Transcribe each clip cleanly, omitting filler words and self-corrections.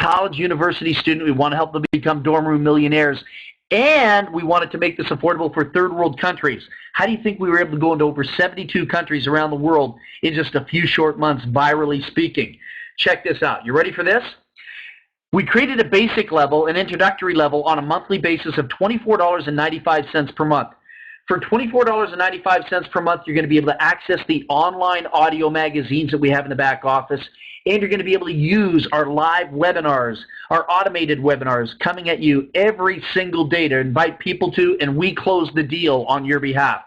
college, university student. We want to help them become dorm room millionaires. And we wanted to make this affordable for third world countries. How do you think we were able to go into over 72 countries around the world in just a few short months, virally speaking? Check this out. You ready for this? We created a basic level, an introductory level, on a monthly basis of $24.95 per month. For $24.95 per month, you're going to be able to access the online audio magazines that we have in the back office, and you're going to be able to use our live webinars, our automated webinars coming at you every single day to invite people to, and we close the deal on your behalf.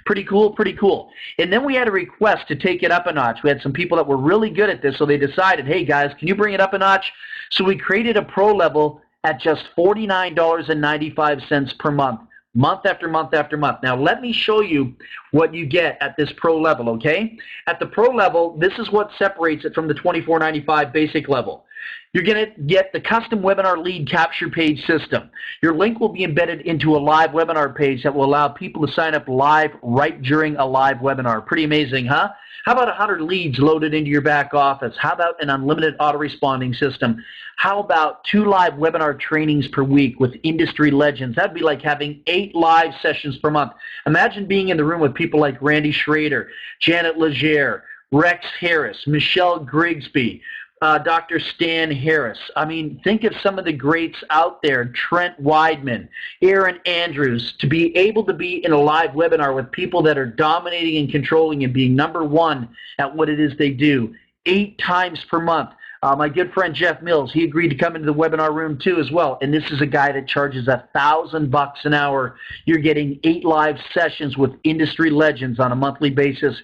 Pretty cool, pretty cool. And then we had a request to take it up a notch. We had some people that were really good at this, so they decided, hey guys, can you bring it up a notch? So we created a pro level at just $49.95 per month. Month after month after month. Now let me show you what you get at this pro level, okay? At the pro level, this is what separates it from the $24.95 basic level. You're going to get the custom webinar lead capture page system. Your link will be embedded into a live webinar page that will allow people to sign up live right during a live webinar. Pretty amazing, huh? How about 100 leads loaded into your back office? How about an unlimited auto-responding system? How about 2 live webinar trainings per week with industry legends? That'd be like having 8 live sessions per month. Imagine being in the room with people like Randy Schrader, Janet Legere, Rex Harris, Michelle Grigsby, Dr. Stan Harris. I mean, think of some of the greats out there, Trent Weidman, Aaron Andrews, to be able to be in a live webinar with people that are dominating and controlling and being number one at what it is they do 8 times per month. My good friend Jeff Mills, he agreed to come into the webinar room too as well, and this is a guy that charges $1,000 an hour. You're getting 8 live sessions with industry legends on a monthly basis.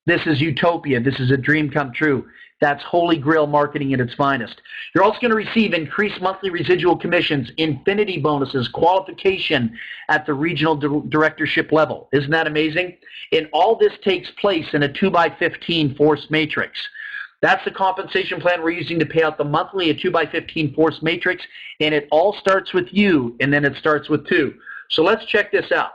This is utopia. This is a dream come true. That's Holy Grail marketing at its finest. You're also going to receive increased monthly residual commissions, infinity bonuses, qualification at the regional directorship level. Isn't that amazing? And all this takes place in a 2x15 force matrix. That's the compensation plan we're using to pay out the monthly, a 2x15 force matrix, and it all starts with you, and then it starts with 2. So let's check this out.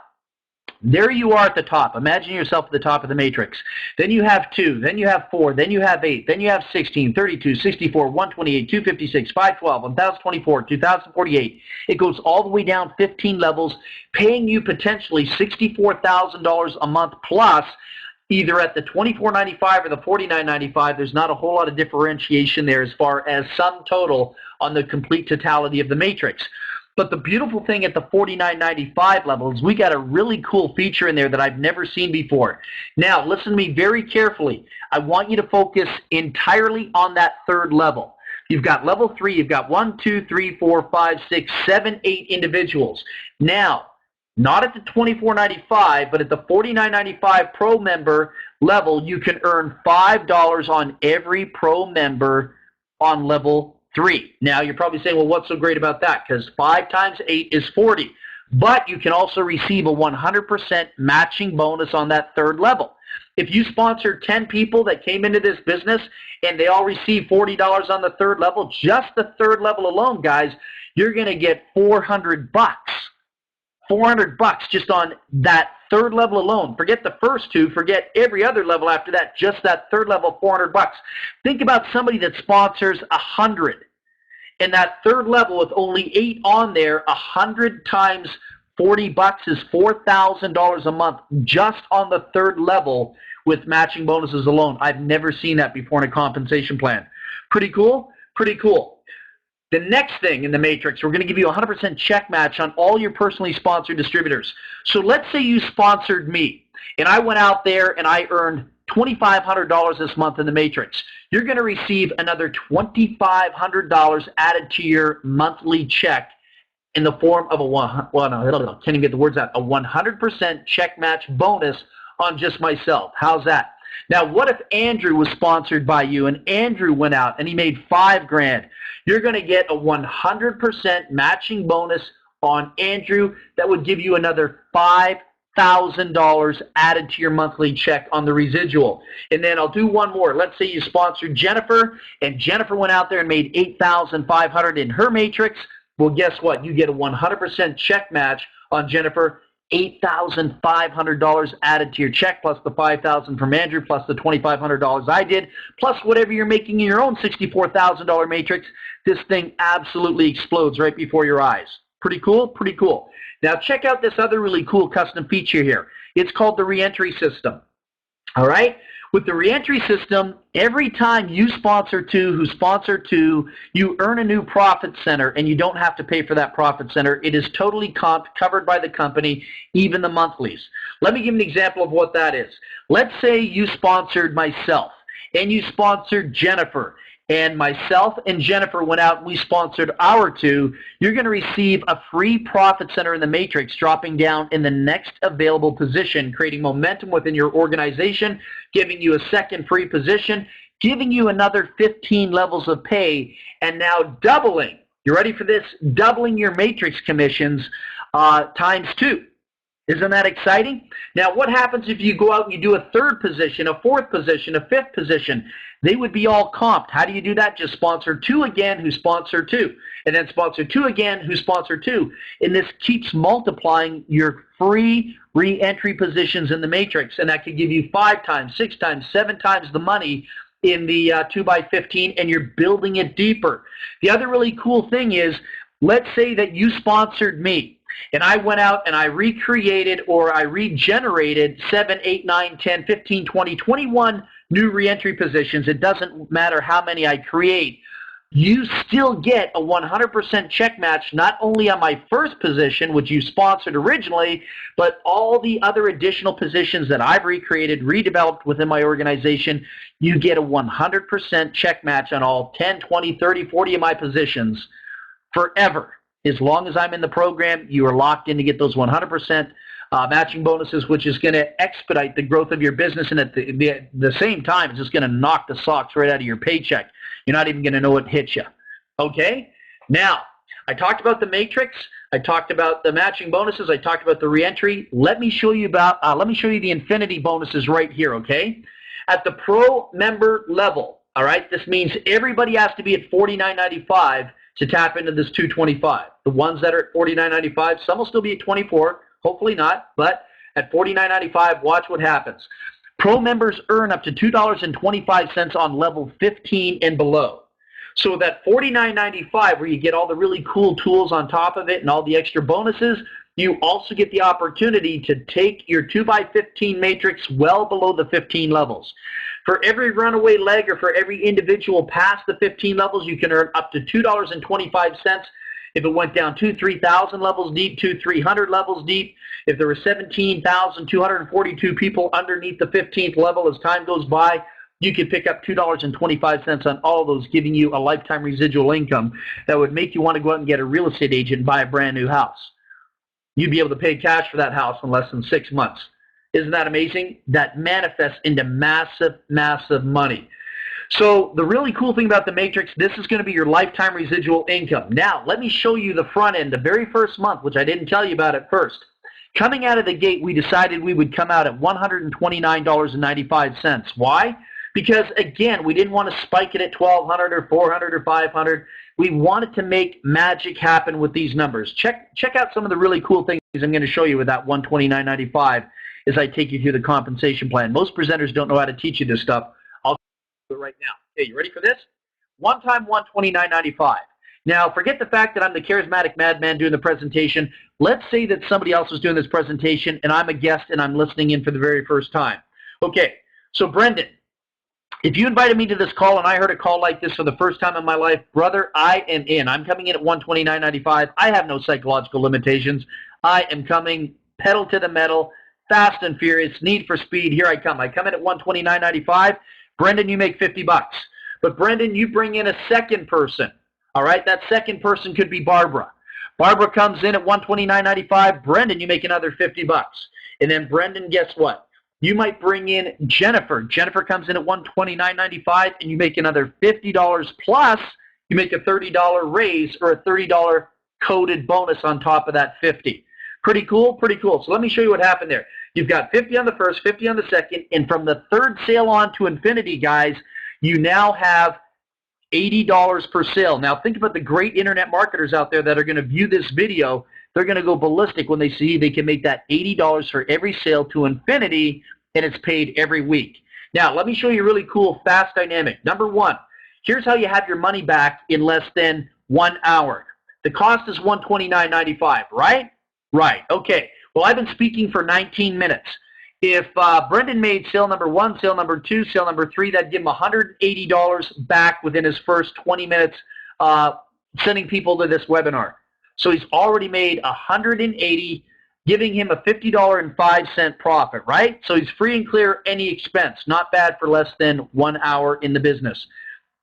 There you are at the top. Imagine yourself at the top of the matrix. Then you have 2, then you have 4, then you have 8, then you have 16, 32, 64, 128, 256, 512, 1024, 2048. It goes all the way down 15 levels, paying you potentially $64,000 a month plus, either at the $24.95 or the $49.95. There's not a whole lot of differentiation there as far as sum total on the complete totality of the matrix. But the beautiful thing at the $49.95 level is we got a really cool feature in there that I've never seen before. Now, listen to me very carefully. I want you to focus entirely on that third level. You've got level 3. You've got 1, 2, 3, 4, 5, 6, 7, 8 individuals. Now, not at the $24.95, but at the $49.95 Pro member level, you can earn $5 on every Pro member on level 3. Now, you're probably saying, well, what's so great about that? Because 5 times 8 is 40. But you can also receive a 100% matching bonus on that third level. If you sponsored 10 people that came into this business and they all received $40 on the third level, just the third level alone, guys, you're going to get $400. $400 just on that third level alone. Forget the first 2, forget every other level after that, just that third level, $400. Think about somebody that sponsors 100. And that third level with only 8 on there, 100 times $40 is $4,000 a month just on the third level with matching bonuses alone. I've never seen that before in a compensation plan. Pretty cool? Pretty cool. The next thing in the matrix, we're going to give you a 100% check match on all your personally sponsored distributors. So let's say you sponsored me, and I went out there and I earned $2,500 this month in the matrix. You're going to receive another $2,500 added to your monthly check in the form of a 100% check match bonus on just myself. How's that? Now, what if Andrew was sponsored by you and Andrew went out and he made $5,000? You're going to get a 100% matching bonus on Andrew that would give you another $5,000 added to your monthly check on the residual. And then I'll do one more. Let's say you sponsored Jennifer and Jennifer went out there and made $8,500 in her matrix. Well, guess what? You get a 100% check match on Jennifer $8,500 added to your check, plus the $5,000 from Andrew, plus the $2,500 I did, plus whatever you're making in your own $64,000 matrix. This thing absolutely explodes right before your eyes. Pretty cool? Pretty cool. Now check out this other really cool custom feature here. It's called the reentry system. All right? With the reentry system, every time you sponsor two who sponsor two, you earn a new profit center, and you don't have to pay for that profit center. It is totally comped, covered by the company, even the monthlies. Let me give you an example of what that is. Let's say you sponsored myself, and you sponsored Jennifer, and myself and Jennifer went out and we sponsored our two. You're going to receive a free profit center in the matrix dropping down in the next available position, creating momentum within your organization, giving you a second free position, giving you another 15 levels of pay, and now doubling, you ready for this, doubling your matrix commissions times 2. Isn't that exciting? Now, what happens if you go out and you do a third position, a fourth position, a fifth position? They would be all comped. How do you do that? Just sponsor 2 again who sponsor 2, and then sponsor 2 again who sponsor 2. And this keeps multiplying your free re-entry positions in the matrix, and that could give you 5 times, 6 times, 7 times the money in the 2x15, and you're building it deeper. The other really cool thing is, let's say that you sponsored me, and I went out and I recreated or I regenerated 7, 8, 9, 10, 15, 20, 21 new reentry positions. It doesn't matter how many I create. You still get a 100% check match, not only on my first position, which you sponsored originally, but all the other additional positions that I've recreated, redeveloped within my organization. You get a 100% check match on all 10, 20, 30, 40 of my positions forever. As long as I'm in the program, you are locked in to get those 100% matching bonuses, which is going to expedite the growth of your business, and at the same time, it's just going to knock the socks right out of your paycheck. You're not even going to know it hit you. Okay? Now, I talked about the matrix. I talked about the matching bonuses. I talked about the reentry. Let me show you the infinity bonuses right here. Okay? At the pro member level, all right. This means everybody has to be at $49.95 to tap into this $225. The ones that are at $49.95, some will still be at $24. Hopefully not, but at $49.95, watch what happens. Pro members earn up to $2.25 on level 15 and below. So that $49.95, where you get all the really cool tools on top of it and all the extra bonuses, you also get the opportunity to take your 2x15 matrix well below the 15 levels. For every runaway leg or for every individual past the 15 levels, you can earn up to $2.25. If it went down 3,000 levels deep, 300 levels deep, if there were 17,242 people underneath the 15th level as time goes by, you could pick up $2.25 on all of those, giving you a lifetime residual income that would make you want to go out and get a real estate agent and buy a brand new house. You'd be able to pay cash for that house in less than 6 months. Isn't that amazing? That manifests into massive, massive money. So the really cool thing about the matrix, this is going to be your lifetime residual income. Now, let me show you the front end, the very first month, which I didn't tell you about at first. Coming out of the gate, we decided we would come out at $129.95. Why? Because, again, we didn't want to spike it at $1,200 or $400 or $500. We wanted to make magic happen with these numbers. Check out some of the really cool things I'm going to show you with that $129.95 as I take you through the compensation plan. Most presenters don't know how to teach you this stuff. I'll do it right now. Okay, you ready for this? One time $129.95. Now, forget the fact that I'm the charismatic madman doing the presentation. Let's say that somebody else is doing this presentation, and I'm a guest, and I'm listening in for the very first time. Okay, so Brendan, if you invited me to this call and I heard a call like this for the first time in my life, brother, I am in. I'm coming in at $129.95. I have no psychological limitations. I am coming pedal to the metal, fast and furious, need for speed. Here I come. I come in at $129.95. Brendan, you make $50. But Brendan, you bring in a second person. All right, that second person could be Barbara. Barbara comes in at $129.95. Brendan, you make another $50. And then Brendan, guess what? You might bring in Jennifer. Jennifer comes in at $129.95, and you make another $50 plus you make a $30 raise or a $30 coded bonus on top of that $50. Pretty cool? Pretty cool. So let me show you what happened there. You've got 50 on the first, 50 on the second, and from the third sale on to infinity, guys, you now have $80 per sale. Now think about the great internet marketers out there that are going to view this video they're going to go ballistic when they see they can make that $80 for every sale to infinity, and it's paid every week. Now, let me show you a really cool, fast dynamic. Number one, here's how you have your money back in less than 1 hour. The cost is $129.95, right? Right. Okay. Well, I've been speaking for 19 minutes. If Brendan made sale number 1, sale number 2, sale number 3, that'd give him $180 back within his first 20 minutes sending people to this webinar. So he's already made $180, giving him a $50.05 profit, right? So he's free and clear any expense. Not bad for less than 1 hour in the business.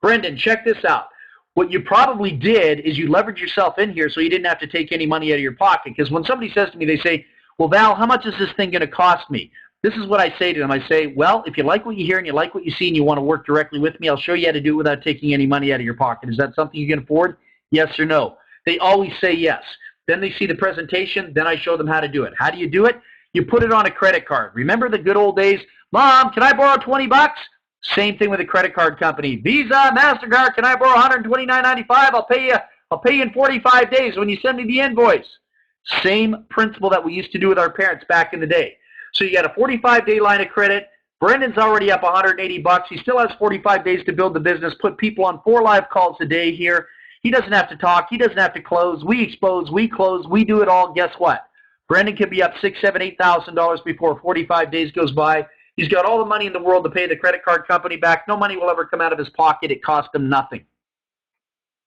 Brendan, check this out. What you probably did is you leveraged yourself in here so you didn't have to take any money out of your pocket. Because when somebody says to me, they say, well, Val, how much is this thing going to cost me? This is what I say to them. I say, well, if you like what you hear and you like what you see and you want to work directly with me, I'll show you how to do it without taking any money out of your pocket. Is that something you can afford? Yes or no? They always say yes. Then they see the presentation. Then I show them how to do it. How do you do it? You put it on a credit card. Remember the good old days? Mom, can I borrow 20 bucks? Same thing with a credit card company. Visa, MasterCard, can I borrow $129.95? I'll pay you in 45 days when you send me the invoice. Same principle that we used to do with our parents back in the day. So you got a 45-day line of credit. Brendan's already up 180 bucks. He still has 45 days to build the business, put people on 4 live calls a day here. He doesn't have to talk. He doesn't have to close. We expose, we close, we do it all. Guess what? Brendan could be up $6,000, $7,000, $8,000 before 45 days goes by. He's got all the money in the world to pay the credit card company back. No money will ever come out of his pocket. It cost him nothing.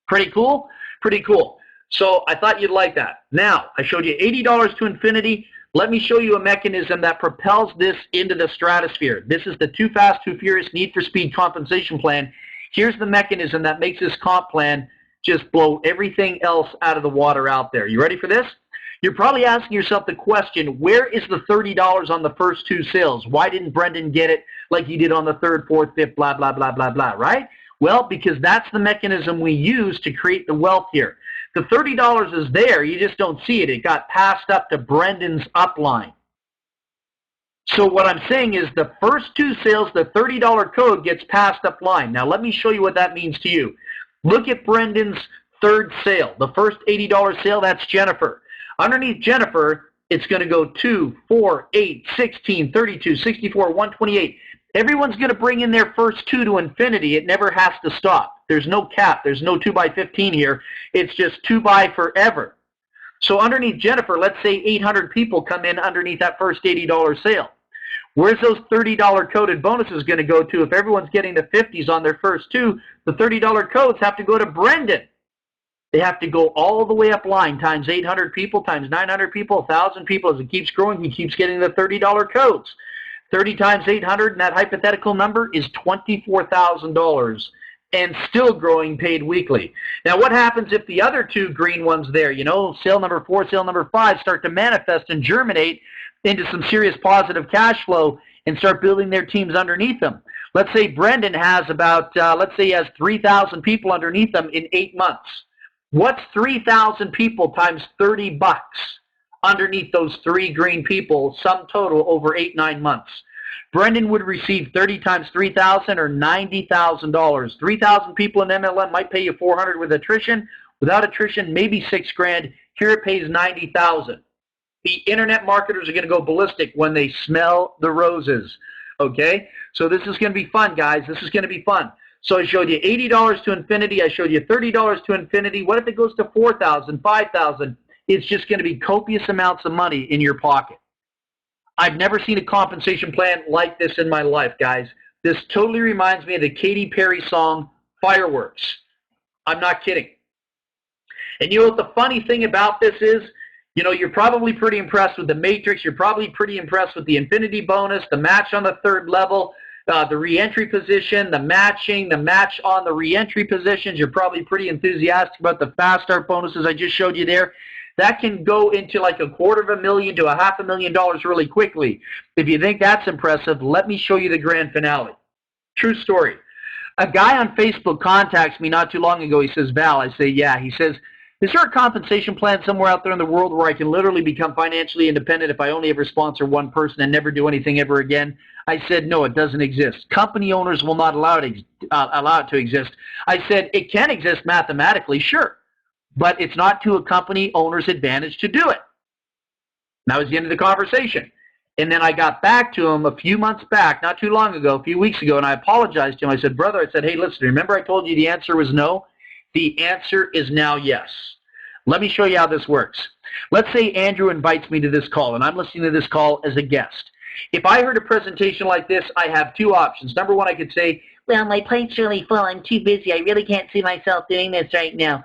Pretty cool? Pretty cool. So I thought you'd like that. Now, I showed you $80 to infinity. Let me show you a mechanism that propels this into the stratosphere. This is the Too Fast, Too Furious Need for Speed compensation plan. Here's the mechanism that makes this comp plan just blow everything else out of the water out there. You ready for this? You're probably asking yourself the question, where is the $30 on the first 2 sales? Why didn't Brendan get it like he did on the 3rd, 4th, 5th, blah, blah, blah, blah, blah, right? Well, because that's the mechanism we use to create the wealth here. The $30 is there. You just don't see it. It got passed up to Brendan's upline. So what I'm saying is the first 2 sales, the $30 code gets passed up line. Now, let me show you what that means to you. Look at Brendan's 3rd sale. The first $80 sale, that's Jennifer. Underneath Jennifer, it's going to go 2, 4, 8, 16, 32, 64, 128. Everyone's going to bring in their first 2 to infinity. It never has to stop. There's no cap. There's no 2 by 15 here. It's just 2 by forever. So underneath Jennifer, let's say 800 people come in underneath that first $80 sale. Where's those $30 coded bonuses going to go to? If everyone's getting the 50s on their first 2, the $30 codes have to go to Brendan. They have to go all the way up line, times 800 people, times 900 people, 1,000 people. As it keeps growing, he keeps getting the $30 codes. 30 times 800, and that hypothetical number is $24,000, and still growing, paid weekly. Now, what happens if the other 2 green ones there, you know, sale number 4, sale number 5, start to manifest and germinate into some serious positive cash flow and start building their teams underneath them? Let's say Brendan has about, let's say he has 3,000 people underneath them in 8 months. What's 3,000 people times 30 bucks underneath those 3 green people, sum total over 8-9 months? Brendan would receive 30 times 3,000 or $90,000. 3,000 people in MLM might pay you 400 with attrition. Without attrition, maybe 6 grand. Here it pays 90,000. The internet marketers are going to go ballistic when they smell the roses. Okay? So this is going to be fun, guys. This is going to be fun. So I showed you $80 to infinity. I showed you $30 to infinity. What if it goes to $4,000, $5,000? It's just going to be copious amounts of money in your pocket. I've never seen a compensation plan like this in my life, guys. This totally reminds me of the Katy Perry song, Fireworks. I'm not kidding. And you know what the funny thing about this is? You know, you're probably pretty impressed with the Matrix. You're probably pretty impressed with the infinity bonus, the match on the 3rd level, the re-entry position, the matching, the match on the re-entry positions. You're probably pretty enthusiastic about the fast start bonuses I just showed you there. That can go into like $250,000 to $500,000 really quickly. If you think that's impressive, let me show you the grand finale. True story. A guy on Facebook contacts me not too long ago. He says, Val, I say, yeah. He says, is there a compensation plan somewhere out there in the world where I can literally become financially independent if I only ever sponsor one person and never do anything ever again? I said, no, it doesn't exist. Company owners will not allow it to exist. I said, it can exist mathematically, sure. but it's not to a company owner's advantage to do it. And that was the end of the conversation. And then I got back to him a few months back, not too long ago, a few weeks ago, and I apologized to him. I said, brother, I said, hey, listen, remember I told you the answer was no? The answer is now yes. Let me show you how this works. Let's say Andrew invites me to this call, and I'm listening to this call as a guest. If I heard a presentation like this, I have two options. Number one, I could say, well, my plate's really full. I'm too busy. I really can't see myself doing this right now.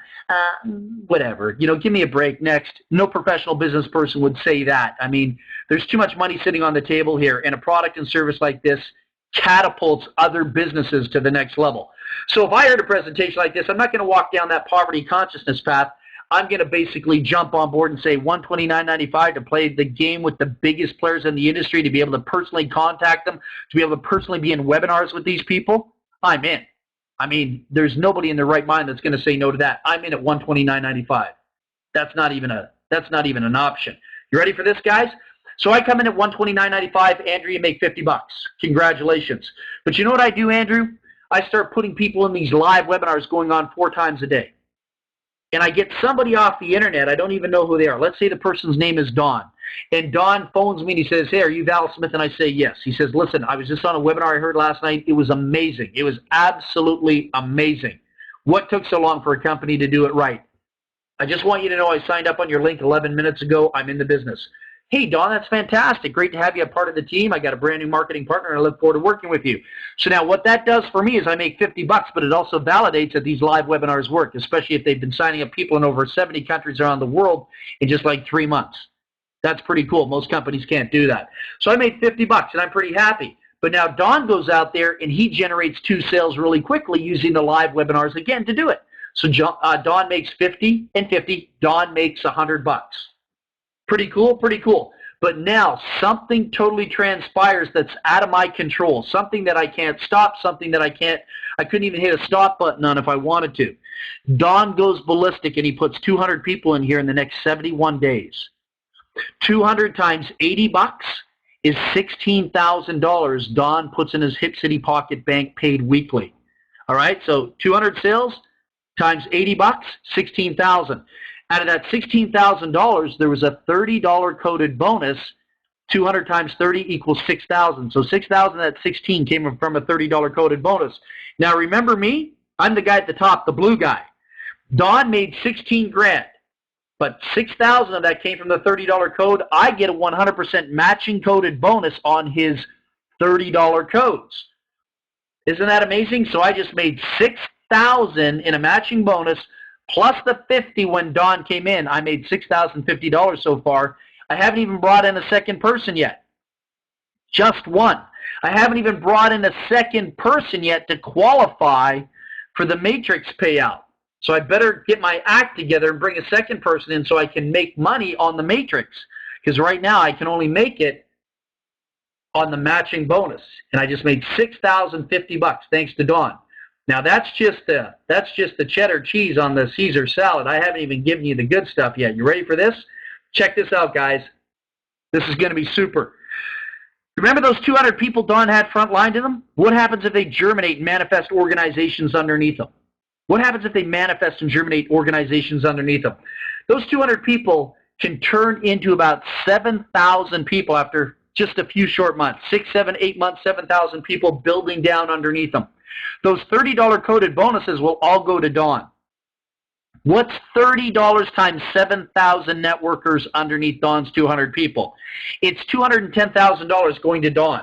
Whatever. Give me a break. Next. No professional business person would say that. I mean, there's too much money sitting on the table here, and a product and service like this catapults other businesses to the next level. So if I heard a presentation like this, I'm not going to walk down that poverty consciousness path. I'm going to basically jump on board and say $129.95 to play the game with the biggest players in the industry, to be able to personally contact them, to be able to personally be in webinars with these people. I'm in. I mean, there's nobody in their right mind that's going to say no to that. I'm in at $129.95. That's not even an option. You ready for this, guys? So I come in at $129.95. Andrew, you make $50. Congratulations. But you know what I do, Andrew? I start putting people in these live webinars going on 4 times a day. And I get somebody off the internet. I don't even know who they are. Let's say the person's name is Don. And Don phones me and he says, hey, are you Val Smith? And I say, yes. He says, listen, I was just on a webinar I heard last night. It was amazing. It was absolutely amazing. What took so long for a company to do it right? I just want you to know I signed up on your link 11 minutes ago. I'm in the business. Hey, Don, that's fantastic. Great to have you a part of the team. I got a brand new marketing partner, and I look forward to working with you. So now what that does for me is I make $50, but it also validates that these live webinars work, especially if they've been signing up people in over 70 countries around the world in just like 3 months. That's pretty cool. Most companies can't do that. So I made $50, and I'm pretty happy. But now Don goes out there, and he generates 2 sales really quickly using the live webinars again to do it. So Don makes 50 and 50. Don makes $100. Pretty cool, pretty cool. But now something totally transpires that's out of my control, something that I can't stop, something that I couldn't even hit a stop button on if I wanted to. Don goes ballistic, and he puts 200 people in here in the next 71 days. 200 times $80 is $16,000 Don puts in his Hip City Pocket Bank paid weekly. All right, so 200 sales times $80, $16,000. Out of that $16,000, there was a $30 coded bonus. 200 times 30 equals 6,000. So 6,000 at 16 came from a $30 coded bonus. Now remember me? I'm the guy at the top, the blue guy. Don made 16 grand, but 6,000 of that came from the $30 code. I get a 100% matching coded bonus on his $30 codes. Isn't that amazing? So I just made 6,000 in a matching bonus, plus the 50 when Don came in. I made $6,050 so far. I haven't even brought in a second person yet. Just one. I haven't even brought in a second person yet to qualify for the matrix payout. So I better get my act together and bring a second person in so I can make money on the matrix. Because right now I can only make it on the matching bonus. And I just made $6,050 thanks to Don. Now that's just the cheddar cheese on the Caesar salad. I haven't even given you the good stuff yet. You ready for this? Check this out, guys. This is going to be super. Remember those 200 people Don had frontline to them? What happens if they germinate and manifest organizations underneath them? What happens if they manifest and germinate organizations underneath them? Those 200 people can turn into about 7,000 people after just a few short months. 6, 7, 8 months, 7,000 people building down underneath them. Those $30 coded bonuses will all go to Don. What's $30 times 7,000 networkers underneath Don's 200 people? It's $210,000 going to Don.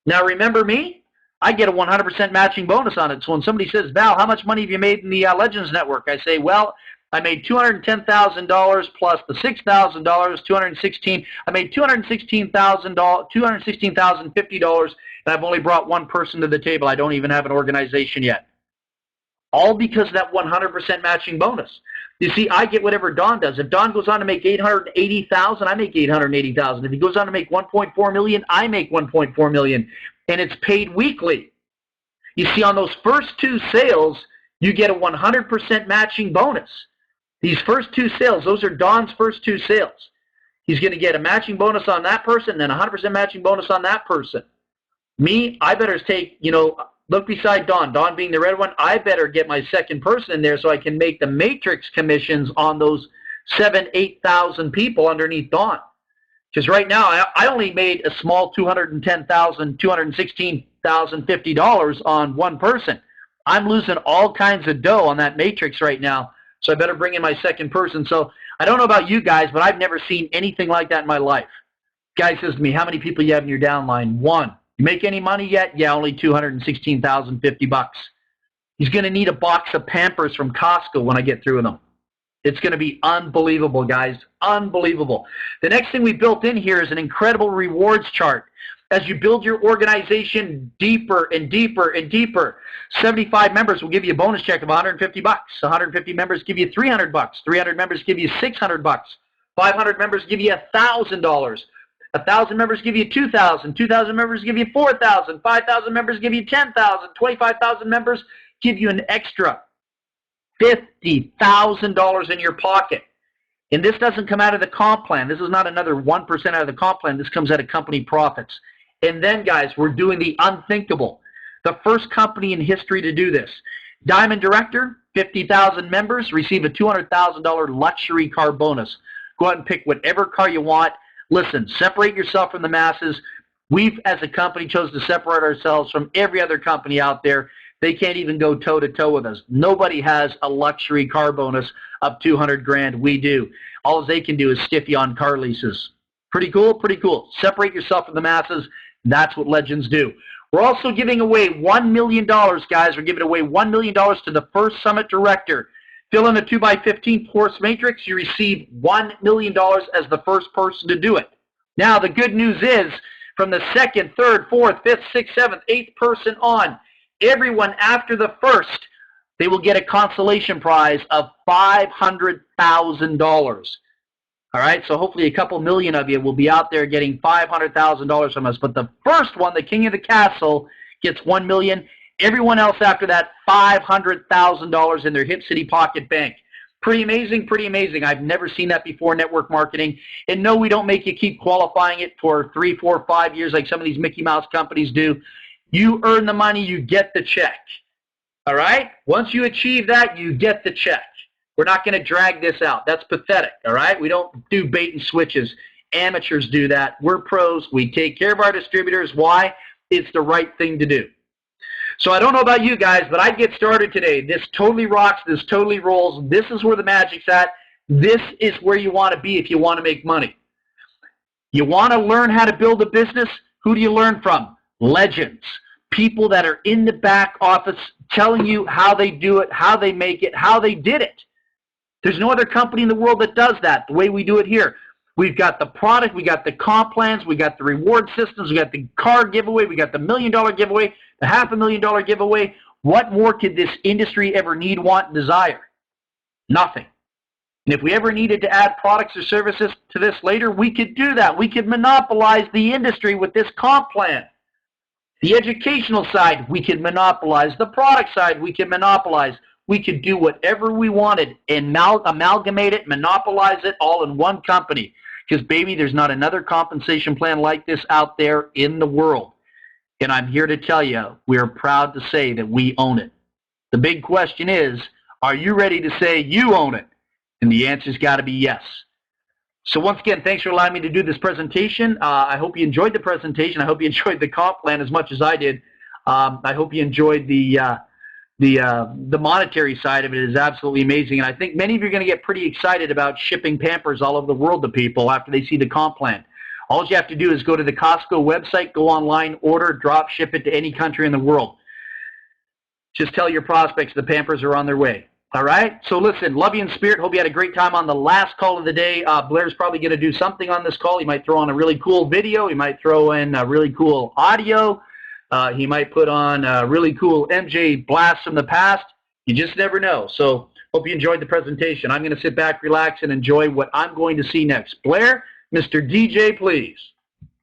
Now remember me? I get a 100% matching bonus on it. So when somebody says, Val, how much money have you made in the Legends Network? I say, well, I made $210,000 plus the $6,000, 216. I made $216,050, and I've only brought one person to the table. I don't even have an organization yet. All because of that 100% matching bonus. You see, I get whatever Don does. If Don goes on to make $880,000, I make $880,000. If he goes on to make $1.4 million, I make $1.4 million, and it's paid weekly. You see, on those first 2 sales, you get a 100% matching bonus. These first 2 sales, those are Don's first 2 sales. He's going to get a matching bonus on that person and then a 100% matching bonus on that person. Me, I better take, Look beside Don. Don being the red one, I better get my second person in there so I can make the matrix commissions on those 7,000, 8,000 people underneath Don. Because right now, I only made a small $210,000, $216,050 on one person. I'm losing all kinds of dough on that matrix right now, so I better bring in my second person. So I don't know about you guys, but I've never seen anything like that in my life. Guy says to me, how many people you have in your downline? One. You make any money yet? Yeah, only $216,050. He's going to need a box of Pampers from Costco when I get through with him. It's going to be unbelievable, guys. Unbelievable. The next thing we built in here is an incredible rewards chart. As you build your organization deeper and deeper and deeper, 75 members will give you a bonus check of $150. 150 members give you $300. 300 members give you $600. 500 members give you $1,000. 1,000 members give you $2,000. 2,000 members give you $4,000. 5,000 members give you $10,000. 25,000 members give you an extra $50,000 in your pocket. And this doesn't come out of the comp plan. This is not another 1% out of the comp plan. This comes out of company profits. And then, guys, we're doing the unthinkable. The first company in history to do this. Diamond Director, 50,000 members, receive a $200,000 luxury car bonus. Go out and pick whatever car you want. Listen, separate yourself from the masses. We've, as a company, chose to separate ourselves from every other company out there. They can't even go toe-to-toe with us. Nobody has a luxury car bonus of $200,000. We do. All they can do is stiff you on car leases. Pretty cool? Pretty cool. Separate yourself from the masses. That's what legends do. We're also giving away $1 million, guys. We're giving away $1 million to the first summit director. Fill in a 2x15 course matrix. You receive $1 million as the first person to do it. Now, the good news is, from the second, third, fourth, fifth, sixth, seventh, eighth person on, everyone after the first, they will get a consolation prize of $500,000. All right, so hopefully a couple million of you will be out there getting $500,000 from us. But the first one, the king of the castle, gets $1 million. Everyone else after that, $500,000 in their Hip City Pocket Bank. Pretty amazing, pretty amazing. I've never seen that before in network marketing. And no, we don't make you keep qualifying it for 3, 4, 5 years like some of these Mickey Mouse companies do. You earn the money, you get the check. All right? Once you achieve that, you get the check. We're not going to drag this out. That's pathetic, all right? We don't do bait and switches. Amateurs do that. We're pros. We take care of our distributors. Why? It's the right thing to do. So I don't know about you guys, but I'd get started today. This totally rocks. This totally rolls. This is where the magic's at. This is where you want to be if you want to make money. You want to learn how to build a business? Who do you learn from? Legends. People that are in the back office telling you how they do it, how they make it, how they did it. There's no other company in the world that does that the way we do it here. We've got the product, we got the comp plans, we got the reward systems, we got the car giveaway, we got the $1 million giveaway, the $500,000 giveaway. What more could this industry ever need, want, and desire? Nothing. And if we ever needed to add products or services to this later, we could do that. We could monopolize the industry with this comp plan. The educational side, we could monopolize. The product side, we could monopolize. We could do whatever we wanted and amalgamate it, monopolize it all in one company. Because, baby, there's not another compensation plan like this out there in the world. And I'm here to tell you, we are proud to say that we own it. The big question is, are you ready to say you own it? And the answer's got to be yes. So once again, thanks for allowing me to do this presentation. I hope you enjoyed the presentation. I hope you enjoyed the comp plan as much as I did. I hope you enjoyed the monetary side of it. Is absolutely amazing. And I think many of you are going to get pretty excited about shipping Pampers all over the world to people after they see the comp plan. All you have to do is go to the Costco website, go online, order, drop ship it to any country in the world. Just tell your prospects the Pampers are on their way. All right? So listen, love you in spirit. Hope you had a great time on the last call of the day. Blair's probably going to do something on this call. He might throw on a really cool video. He might throw in a really cool audio. He might put on a really cool MJ blast from the past. You just never know. So hope you enjoyed the presentation. I'm going to sit back, relax, and enjoy what I'm going to see next. Blair, Mr. DJ, please.